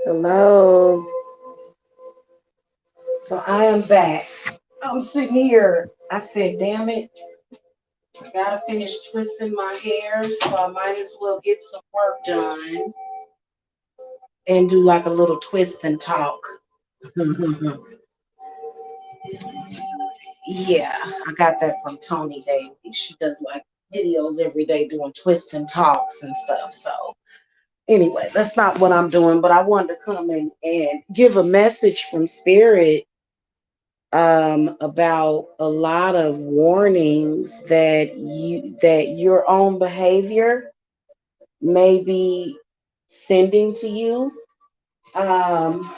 Hello. So I am back. I'm sitting here. I said, damn it. I gotta finish twisting my hair, so I might as well get some work done and do like a little twist and talk. Yeah, I got that from Tony Day. She does like videos every day doing twist and talks and stuff. So anyway, that's not what I'm doing, but I wanted to come and give a message from Spirit about a lot of warnings that your own behavior may be sending to you, um,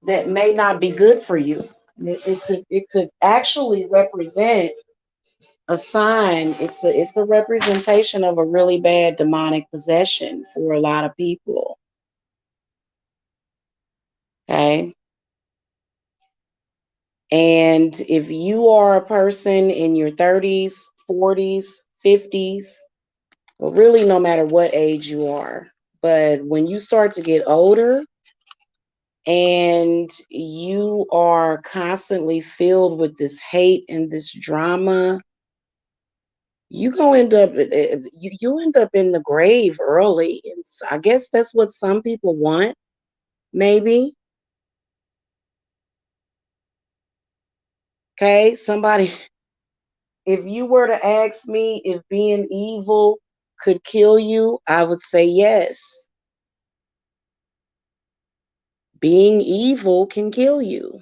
that may not be good for you. It could actually represent a sign. It's a representation of a really bad demonic possession for a lot of people. Okay. And if you are a person in your 30s, 40s, 50s, well, really, no matter what age you are, but when you start to get older and you are constantly filled with this hate and this drama, you gonna end up you end up in the grave early. And I guess that's what some people want, maybe. Okay, somebody, if you were to ask me if being evil could kill you, I would say yes. Being evil can kill you.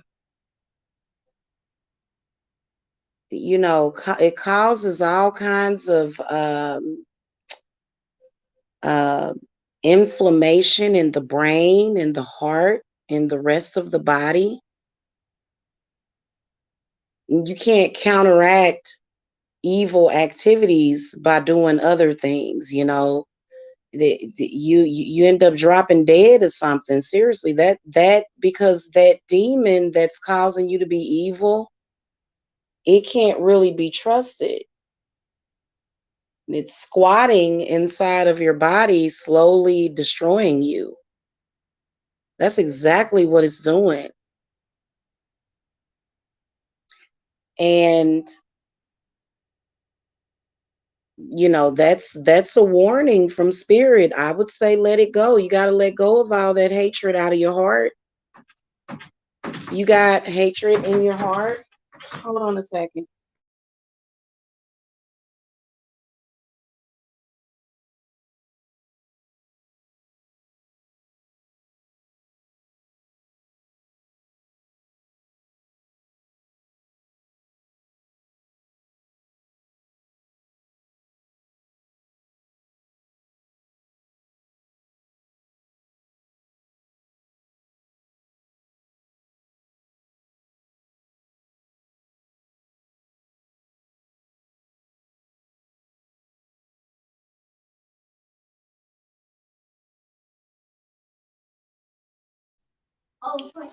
It causes all kinds of uh, inflammation in the brain, in the heart, in the rest of the body. You can't counteract evil activities by doing other things. You end up dropping dead or something. Seriously, that because that demon that's causing you to be evil, it can't really be trusted. It's squatting inside of your body, slowly destroying you. That's exactly what it's doing. And that's a warning from Spirit. I would say let it go. You got to let go of all that hatred out of your heart. You got hatred in your heart. Hold on a second.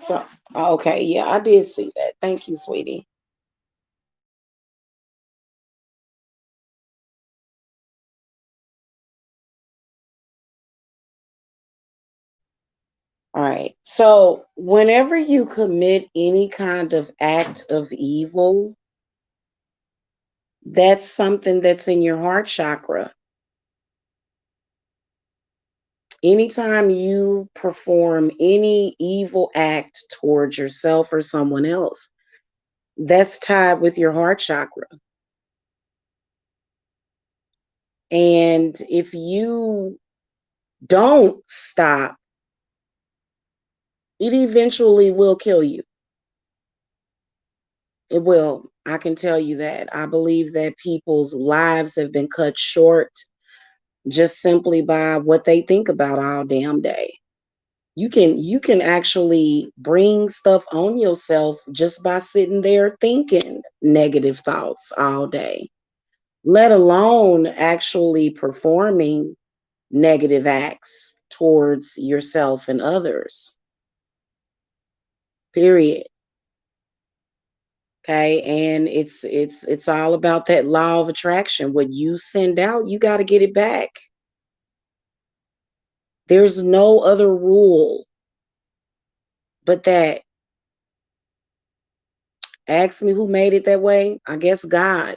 So, okay, yeah, I did see that. Thank you, sweetie. All right. So, whenever you commit any kind of act of evil, that's something that's in your heart chakra. Anytime you perform any evil act towards yourself or someone else, that's tied with your heart chakra. And if you don't stop, it eventually will kill you. It will. I can tell you that. I believe that people's lives have been cut short just simply by what they think about all damn day. You can actually bring stuff on yourself just by sitting there thinking negative thoughts all day, let alone actually performing negative acts towards yourself and others. Period. Okay, and it's all about that law of attraction. What you send out, you got to get it back. There's no other rule but that. Ask me who made it that way. I guess God.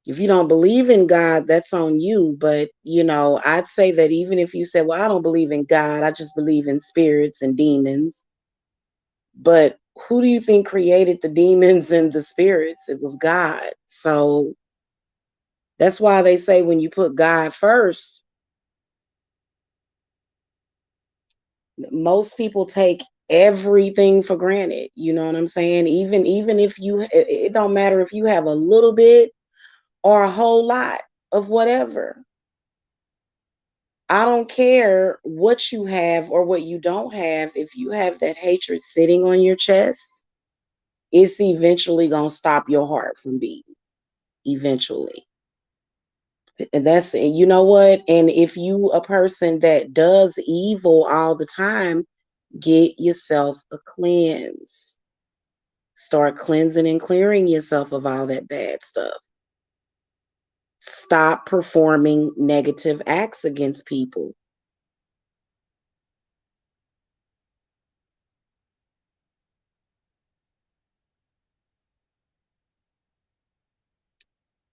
If you don't believe in God, that's on you. But, I'd say that even if you said, well, I don't believe in God, I just believe in spirits and demons. But who do you think created the demons and the spirits? It was God. So that's why they say when you put God first, most people take everything for granted. You know what I'm saying? Even if it don't matter if you have a little bit or a whole lot of whatever. I don't care what you have or what you don't have. If you have that hatred sitting on your chest, it's eventually going to stop your heart from beating. Eventually. And you know what? And if you a person that does evil all the time, get yourself a cleanse. Start cleansing and clearing yourself of all that bad stuff. Stop performing negative acts against people.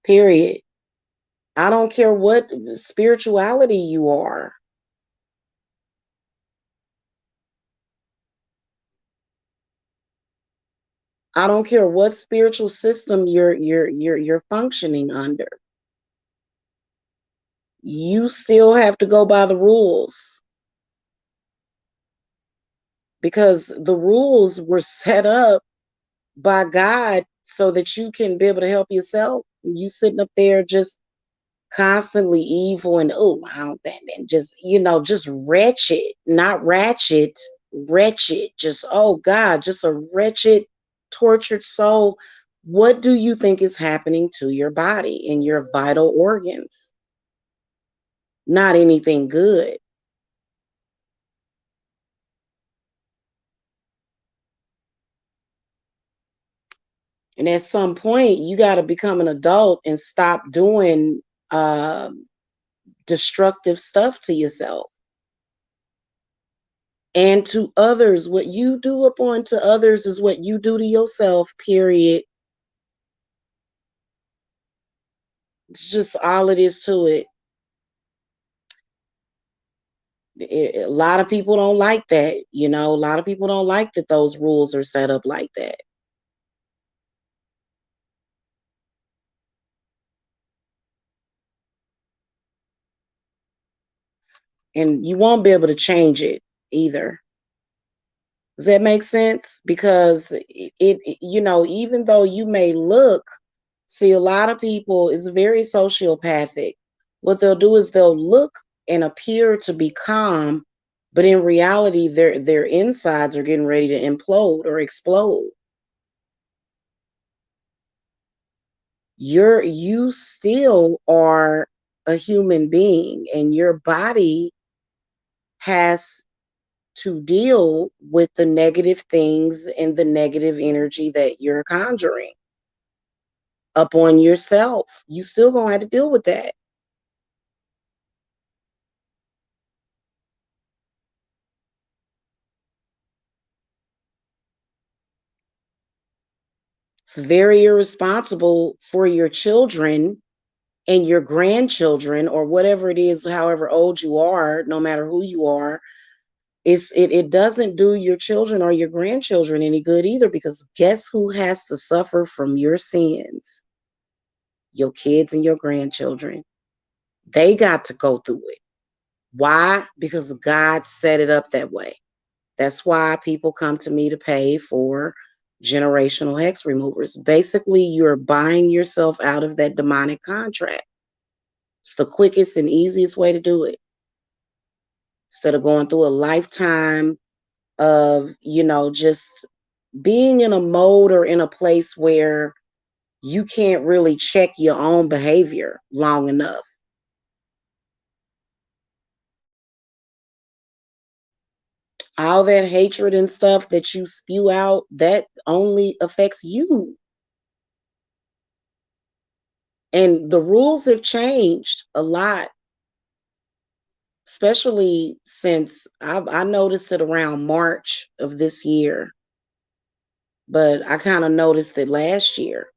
Period. I don't care what spirituality you are. I don't care what spiritual system you're functioning under. You still have to go by the rules because the rules were set up by God so that you can be able to help yourself. You sitting up there just constantly evil and and just wretched, not ratchet, wretched, just God, just a wretched, tortured soul. What do you think is happening to your body and your vital organs? Not anything good. And at some point, you got to become an adult and stop doing uh, destructive stuff to yourself and to others. What you do upon to others is what you do to yourself, period. It's just all it is to it. A lot of people don't like that. A lot of people don't like that those rules are set up like that. And you won't be able to change it either. Does that make sense? Because even though you may look, see, a lot of people is very sociopathic. What they'll do is they'll look and appear to be calm, but in reality, their insides are getting ready to implode or explode. You still are a human being, and your body has to deal with the negative things and the negative energy that you're conjuring up on yourself. You still gonna have to deal with that. It's very irresponsible for your children and your grandchildren or whatever it is, however old you are, no matter who you are. It doesn't do your children or your grandchildren any good either, because guess who has to suffer from your sins? Your kids and your grandchildren. They got to go through it. Why? Because God set it up that way. That's why people come to me to pay for generational hex removers. Basically, you're buying yourself out of that demonic contract. It's the quickest and easiest way to do it. Instead of going through a lifetime of, just being in a mode or in a place where you can't really check your own behavior long enough. All that hatred and stuff that you spew out, that only affects you. And the rules have changed a lot, especially since I noticed it around March of this year, but I kind of noticed it last year.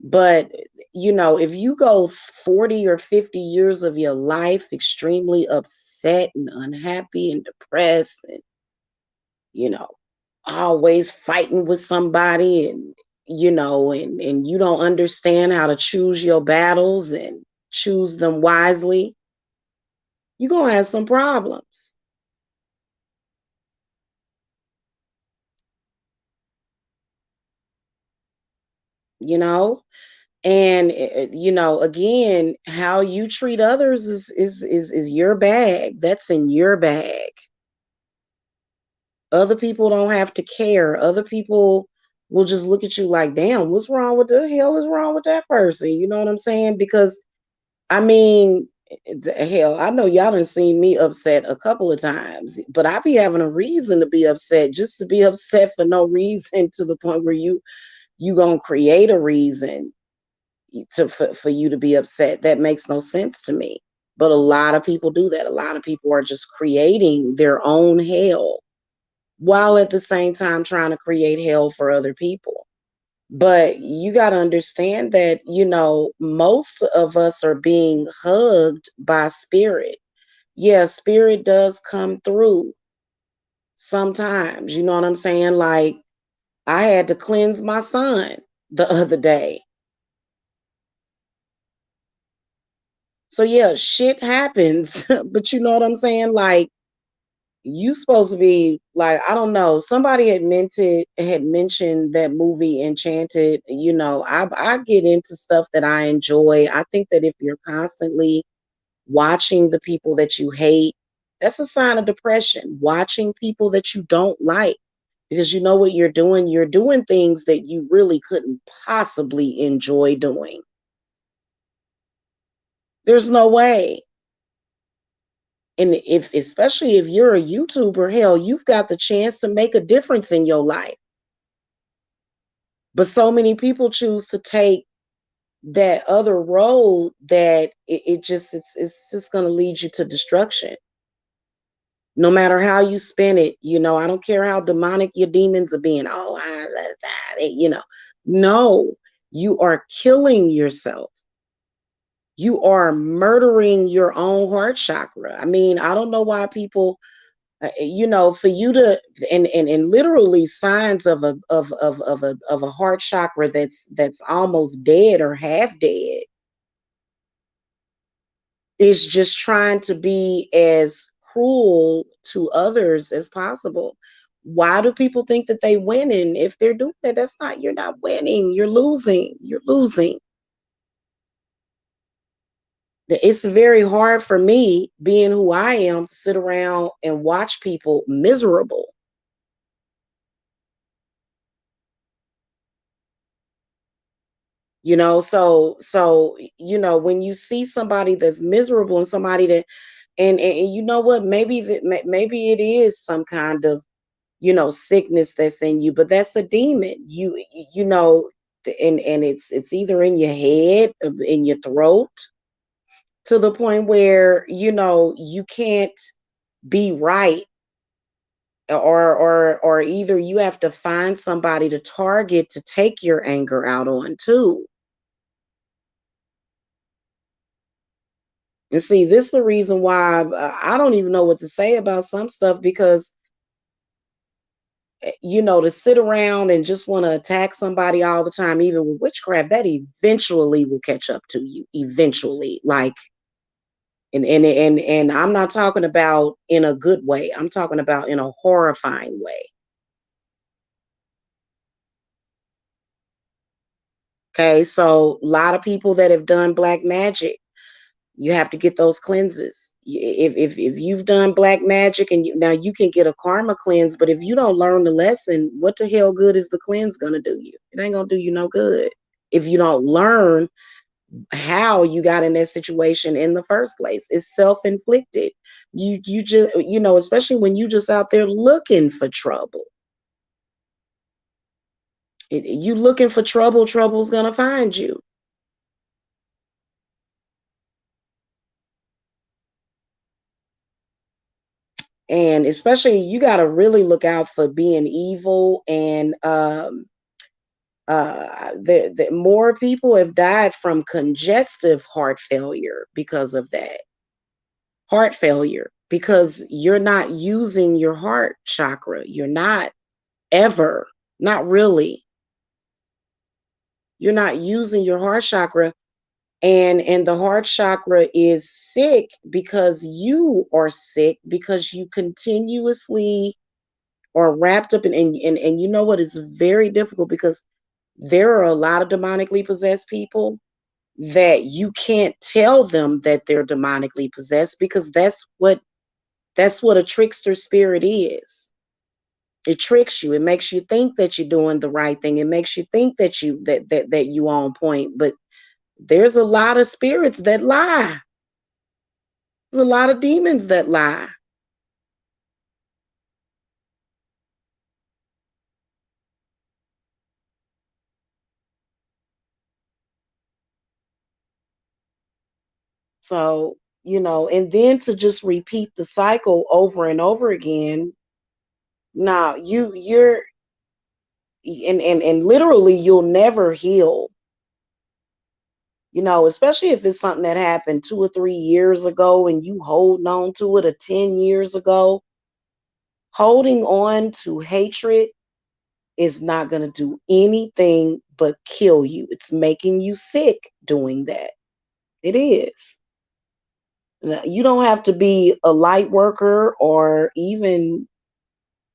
But, if you go 40 or 50 years of your life extremely upset and unhappy and depressed and, you know, always fighting with somebody and, and you don't understand how to choose your battles and choose them wisely, you're going to have some problems, you know? And again, how you treat others is your bag. That's in your bag. Other people don't have to care. Other people will just look at you like, damn, what's wrong with the hell is wrong with that person? You know what I'm saying? Because I mean, hell, I know y'all done seen me upset a couple of times, but I be having a reason to be upset, just to be upset for no reason, to the point where you gonna create a reason for you to be upset. That makes no sense to me. But a lot of people do that. A lot of people are just creating their own hell while at the same time trying to create hell for other people. But you got to understand that, most of us are being hugged by spirit. Yeah, spirit does come through sometimes. You know what I'm saying? Like, I had to cleanse my son the other day. So, yeah, shit happens. But you know what I'm saying? Like, you supposed to be like, I don't know, somebody had mentioned that movie Enchanted. I get into stuff that I enjoy. I think that if you're constantly watching the people that you hate, that's a sign of depression. Watching people that you don't like, because you know what you're doing things that you really couldn't possibly enjoy doing. There's no way. And especially if you're a YouTuber, hell, you've got the chance to make a difference in your life. But so many people choose to take that other road that it's just going to lead you to destruction. No matter how you spin it, I don't care how demonic your demons are being. Oh, no, you are killing yourself. You are murdering your own heart chakra. I mean, I don't know why people, for you to, and literally signs of a heart chakra that's almost dead or half dead is just trying to be as cruel to others as possible. Why do people think that they winning? If they're doing that, you're not winning. You're losing. You're losing. It's very hard for me, being who I am, to sit around and watch people miserable. When you see somebody that's miserable, and somebody that, and you know what, maybe it is some kind of, sickness that's in you, but that's a demon. You know and it's either in your head, in your throat, to the point where you can't be right, or either you have to find somebody to target to take your anger out on too. And see, this is the reason why I don't even know what to say about some stuff, because to sit around and just want to attack somebody all the time, even with witchcraft, that eventually will catch up to you. Eventually, like, and I'm not talking about in a good way. I'm talking about in a horrifying way. Okay, so a lot of people that have done black magic, you have to get those cleanses. If you've done black magic, and now you can get a karma cleanse, but if you don't learn the lesson, what the hell good is the cleanse gonna do you? It ain't gonna do you no good if you don't learn how you got in that situation in the first place. It's self-inflicted. You just, especially when you just out there looking for trouble. You looking for trouble, trouble's gonna find you. And especially you got to really look out for being evil. And the more people have died from congestive heart failure because of that. Heart failure, because you're not using your heart chakra. You're not ever, not really. You're not using your heart chakra. And the heart chakra is sick because you are sick, because you continuously are wrapped up in, and you know what is very difficult, because there are a lot of demonically possessed people that you can't tell them that they're demonically possessed, because that's what a trickster spirit is. It tricks you. It makes you think that you're doing the right thing. It makes you think that you on point. But there's a lot of spirits that lie. There's a lot of demons that lie. So, and then to just repeat the cycle over and over again. Now you're and literally you'll never heal. Especially if it's something that happened 2 or 3 years ago and you holding on to it, or 10 years ago. Holding on to hatred is not going to do anything but kill you. It's making you sick doing that. It is. Now, you don't have to be a light worker, or even,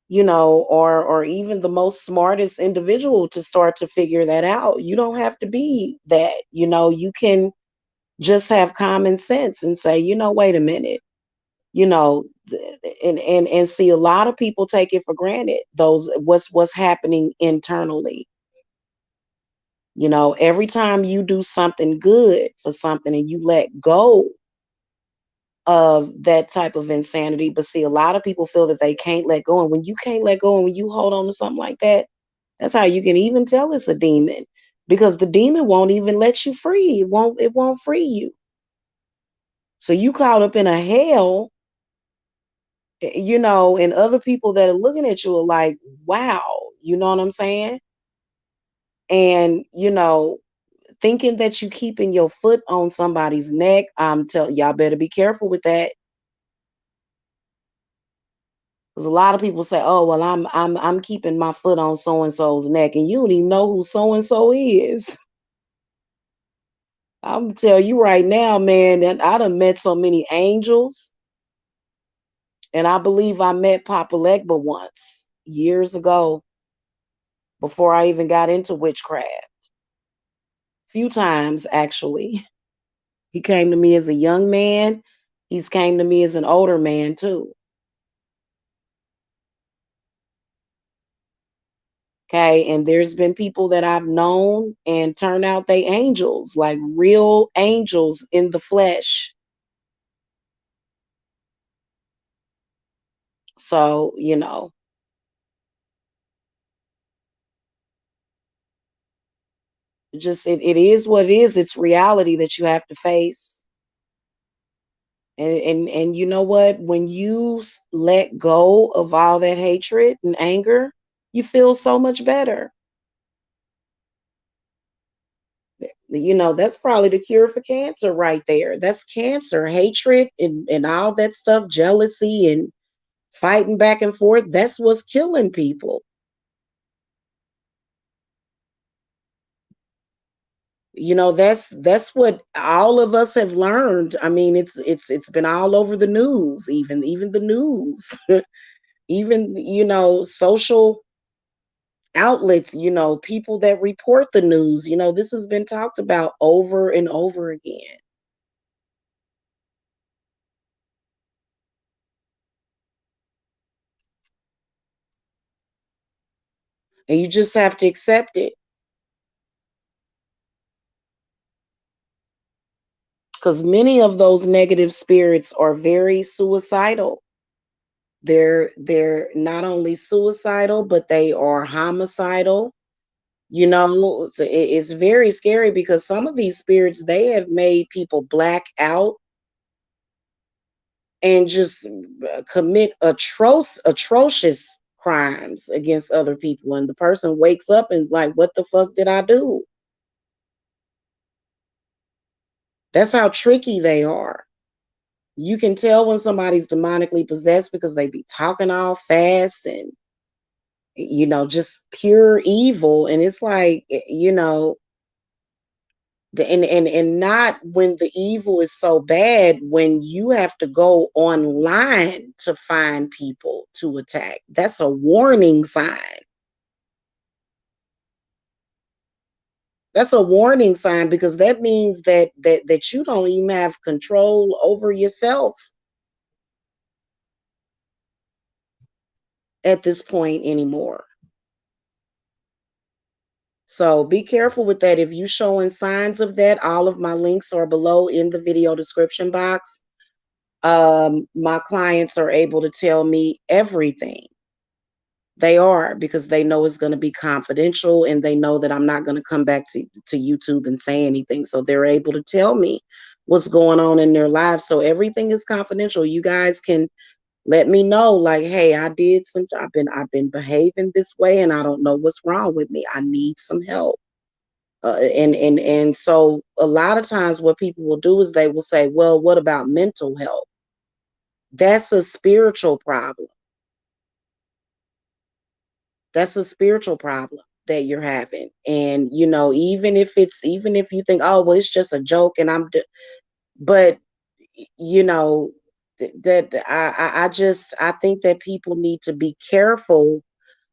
or even the most smartest individual to start to figure that out. You don't have to be that. You can just have common sense and say, wait a minute. And see, a lot of people take it for granted, those what's happening internally. Every time you do something good for something and you let go of that type of insanity. But see, a lot of people feel that they can't let go. And when you can't let go and when you hold on to something like that, that's how you can even tell it's a demon. Because the demon won't even let you free. It won't free you. So you caught up in a hell, and other people that are looking at you are like, wow, you know what I'm saying? And thinking that you keeping your foot on somebody's neck, I'm telling y'all, better be careful with that. Because a lot of people say, "Oh, well, I'm keeping my foot on so and so's neck," and you don't even know who so and so is. I'm tell you right now, man, that I done met so many angels, and I believe I met Papa Legba once years ago before I even got into witchcraft. Few times actually. He came to me as a young man. He's came to me as an older man too. Okay. And there's been people that I've known and turned out they angels, like real angels in the flesh. So, just it is what it is. It's reality that you have to face. And you know what? When you let go of all that hatred and anger, you feel so much better. That's probably the cure for cancer right there. That's cancer, hatred, and all that stuff, jealousy and fighting back and forth. That's what's killing people. That's what all of us have learned. I mean, it's been all over the news, even the news, even social outlets, people that report the news. This has been talked about over and over again. And you just have to accept it. because many of those negative spirits are very suicidal. They're not only suicidal, but they are homicidal. It's very scary because some of these spirits, they have made people black out and just commit atrocious crimes against other people, and the person wakes up and like, what the fuck did I do? That's how tricky they are. You can tell when somebody's demonically possessed because they be talking all fast and just pure evil. And it's like, and not when the evil is so bad, when you have to go online to find people to attack. That's a warning sign. That's a warning sign, because that means that you don't even have control over yourself at this point anymore. So be careful with that. If you're showing signs of that, all of my links are below in the video description box. My clients are able to tell me everything. They are, because they know it's going to be confidential, and they know that I'm not going to come back to YouTube and say anything. So they're able to tell me what's going on in their lives. So everything is confidential. You guys can let me know, like, hey, I've been behaving this way and I don't know what's wrong with me. I need some help. And so a lot of times what people will do is they will say, well, what about mental health? That's a spiritual problem. That's a spiritual problem that you're having. And even if you think, oh, well, it's just a joke and but you know that I think that people need to be careful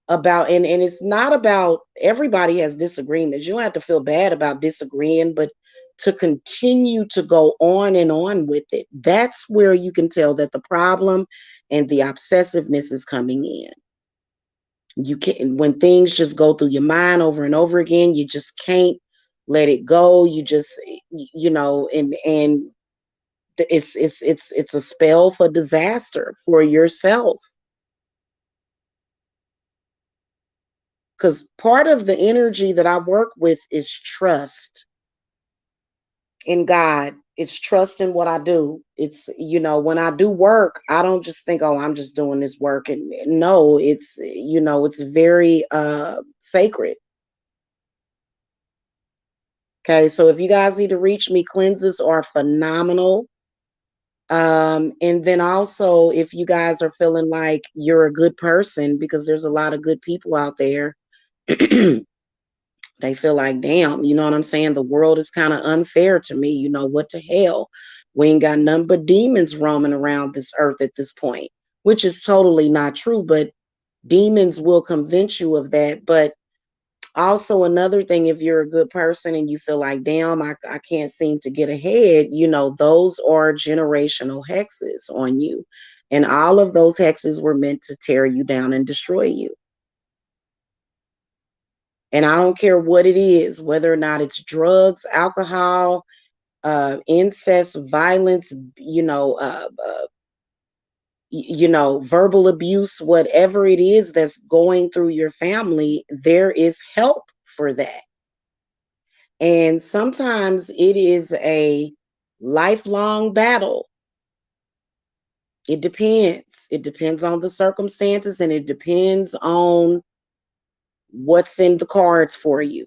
about, and it's not about, everybody has disagreements. You don't have to feel bad about disagreeing, but to continue to go on and on with it, that's where you can tell that the problem and the obsessiveness is coming in. You can't, when things just go through your mind over and over again, you just can't let it go. You just, and it's a spell for disaster for yourself. Because part of the energy that I work with is trust in God. It's trust in what I do. It's, when I do work, I don't just think, oh, I'm just doing this work. And no, it's very sacred. Okay, so if you guys need to reach me, cleanses are phenomenal. And then also, if you guys are feeling like you're a good person, because there's a lot of good people out there, they feel like, damn, you know what I'm saying? The world is kind of unfair to me. What the hell? We ain't got none but demons roaming around this earth at this point, which is totally not true, but demons will convince you of that. But also, another thing, if you're a good person and you feel like, damn, I can't seem to get ahead, those are generational hexes on you. And all of those hexes were meant to tear you down and destroy you. And I don't care what it is, whether or not it's drugs, alcohol, incest, violence, verbal abuse, whatever it is that's going through your family, there is help for that. And sometimes it is a lifelong battle. It depends. It depends on the circumstances, and it depends on what's in the cards for you.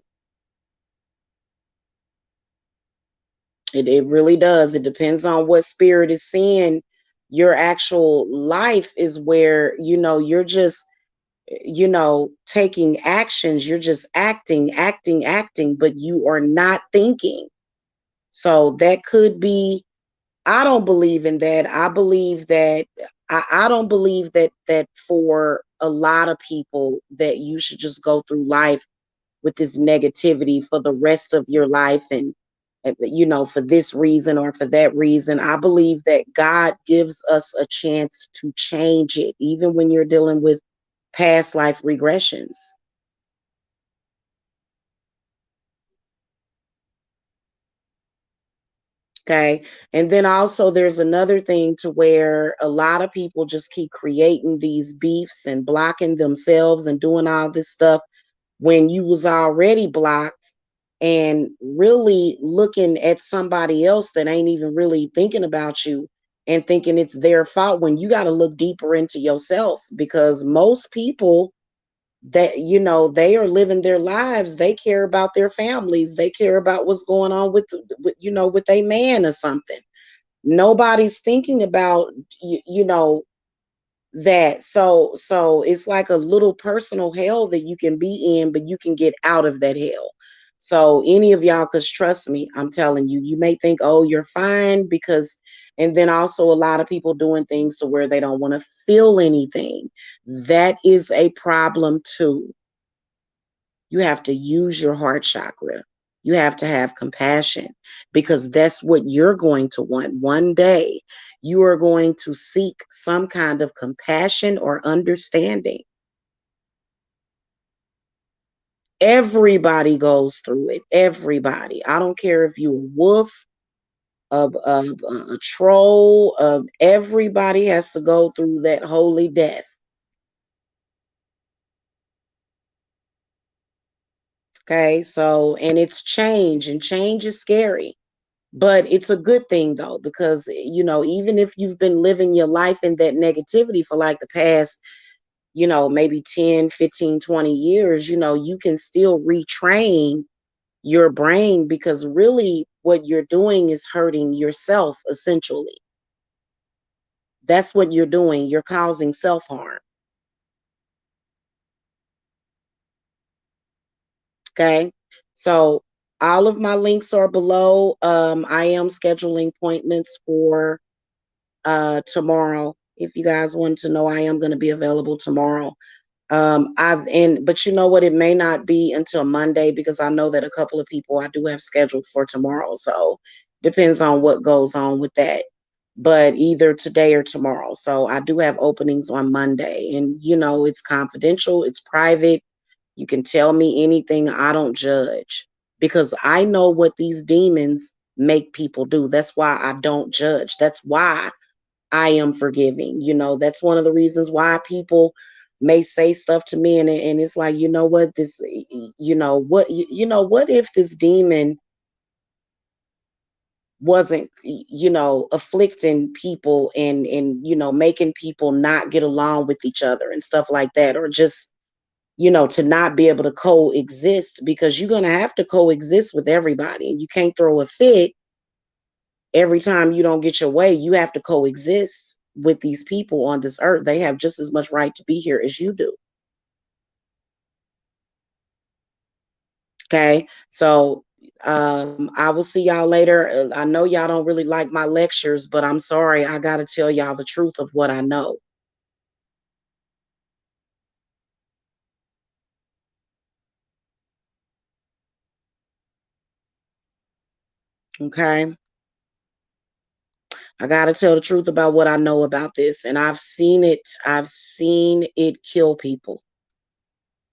It really does. It depends on what spirit is seeing your actual life, is where, you're just, taking actions. You're just acting, but you are not thinking. So that could be, I don't believe in that. I believe that I don't believe that for a lot of people that you should just go through life with this negativity for the rest of your life, and for this reason or for that reason. I believe that God gives us a chance to change it, even when you're dealing with past life regressions. Okay. And then also there's another thing to where a lot of people just keep creating these beefs and blocking themselves and doing all this stuff when you was already blocked, and really looking at somebody else that ain't even really thinking about you and thinking it's their fault, when you got to look deeper into yourself, because most people that, they are living their lives, they care about their families, they care about what's going on with a man or something. Nobody's thinking about that. So it's like a little personal hell that you can be in, but you can get out of that hell. So any of y'all, because trust me, I'm telling you, you may think, oh, you're fine because, and then also a lot of people doing things to where they don't want to feel anything. That is a problem too. You have to use your heart chakra. You have to have compassion, because that's what you're going to want. One day, you are going to seek some kind of compassion or understanding. Everybody goes through it. Everybody. I don't care if you're a wolf, a troll, everybody has to go through that holy death. Okay. So, and it's change, and change is scary. But it's a good thing though, because even if you've been living your life in that negativity for like the past, maybe 10, 15, 20 years, you can still retrain your brain, because really what you're doing is hurting yourself essentially. That's what you're doing. You're causing self-harm. Okay. So all of my links are below. I am scheduling appointments for tomorrow. If you guys want to know, I am going to be available tomorrow. But you know what? It may not be until Monday, because I know that a couple of people I do have scheduled for tomorrow. So depends on what goes on with that. But either today or tomorrow. So I do have openings on Monday, and it's confidential, it's private. You can tell me anything. I don't judge, because I know what these demons make people do. That's why I don't judge. That's why I am forgiving. That's one of the reasons why people may say stuff to me, and it's like, what, this, what if this demon wasn't, afflicting people, and making people not get along with each other and stuff like that, or just, to not be able to coexist, because you're going to have to coexist with everybody, and you can't throw a fit every time you don't get your way. You have to coexist with these people on this earth. They have just as much right to be here as you do. Okay. So I will see y'all later. I know y'all don't really like my lectures, but I'm sorry. I got to tell y'all the truth of what I know. Okay. I got to tell the truth about what I know about this. And I've seen it. I've seen it kill people.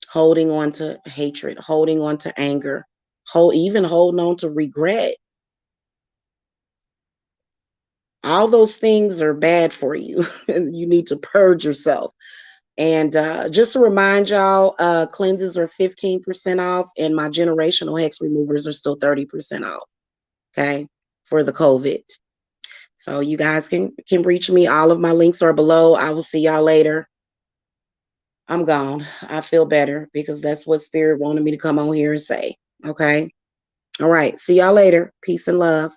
Holding on to hatred, holding on to anger, even holding on to regret. All those things are bad for you. You need to purge yourself. And just to remind y'all, cleanses are 15% off, and my generational hex removers are still 30% off. Okay, for the COVID. So you guys can reach me. All of my links are below. I will see y'all later. I'm gone. I feel better, because that's what Spirit wanted me to come on here and say. Okay. All right. See y'all later. Peace and love.